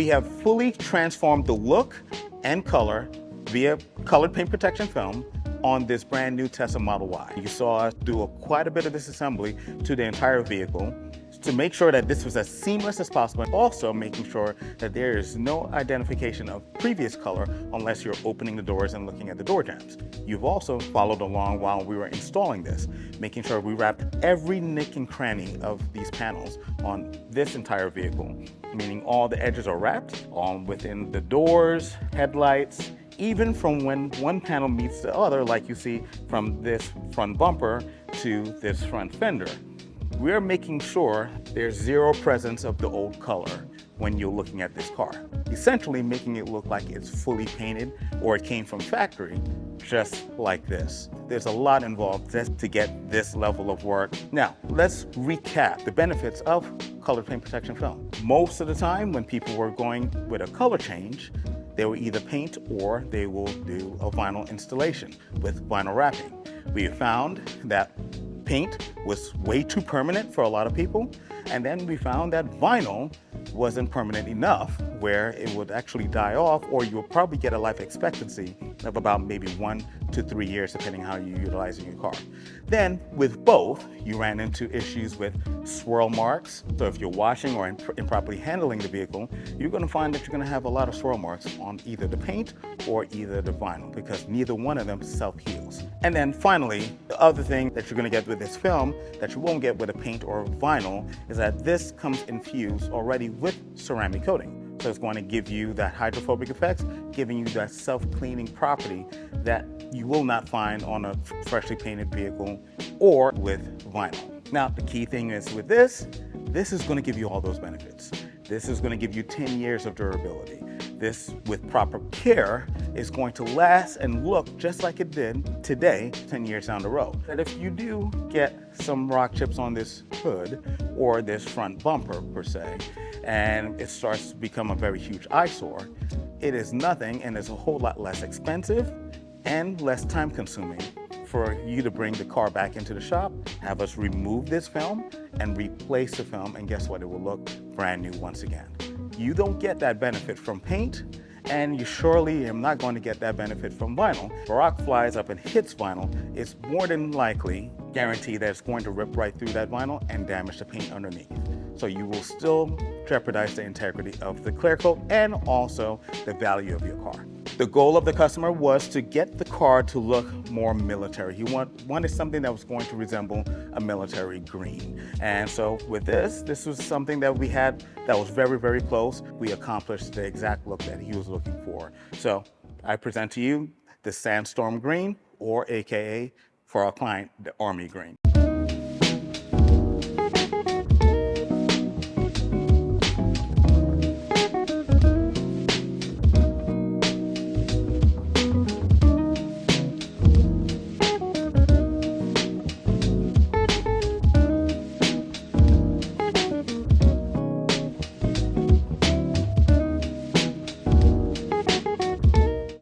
We have fully transformed the look and color via colored paint protection film on this brand new Tesla Model Y. You saw us do quite a bit of disassembly to the entire vehicle to make sure that this was as seamless as possible, and also making sure that there is no identification of previous color unless you're opening the doors and looking at the door jambs. You've also followed along while we were installing this, making sure we wrapped every nick and cranny of these panels on this entire vehicle, meaning all the edges are wrapped within the doors, headlights, even from when one panel meets the other, like you see from this front bumper to this front fender. We're making sure there's zero presence of the old color when you're looking at this car, essentially making it look like it's fully painted or it came from factory, just like this. There's a lot involved just to get this level of work. Now, let's recap the benefits of colored paint protection film. Most of the time when people were going with a color change, they will either paint or they will do a vinyl installation with vinyl wrapping. We have found that paint was way too permanent for a lot of people, and then we found that vinyl wasn't permanent enough where it would actually die off, or you would probably get a life expectancy of about maybe 1 to 3 years depending how you're utilizing your car. Then with both, you ran into issues with swirl marks. So if you're washing or improperly handling the vehicle, you're going to find that you're going to have a lot of swirl marks on either the paint or either the vinyl, because neither one of them self-heals. And then finally, the other thing that you're going to get with this film that you won't get with a paint or vinyl is that this comes infused already with ceramic coating. So it's going to give you that hydrophobic effects, giving you that self-cleaning property that you will not find on a freshly painted vehicle or with vinyl. Now, the key thing is with this is going to give you all those benefits. This is going to give you 10 years of durability. This, with proper care, is going to last and look just like it did today, 10 years down the road. And if you do get some rock chips on this hood or this front bumper per se, and it starts to become a very huge eyesore, it is nothing and is a whole lot less expensive and less time consuming for you to bring the car back into the shop, have us remove this film and replace the film, and guess what? It will look brand new once again. You don't get that benefit from paint, and you surely are not going to get that benefit from vinyl. If a rock flies up and hits vinyl, it's more than likely guaranteed that it's going to rip right through that vinyl and damage the paint underneath. So you will still jeopardize the integrity of the clear coat and also the value of your car. The goal of the customer was to get the car to look more military. He wanted something that was going to resemble a military green. And so with this was something that we had that was very, very close. We accomplished the exact look that he was looking for. So I present to you the Sandstorm Green, or AKA for our client, the Army Green.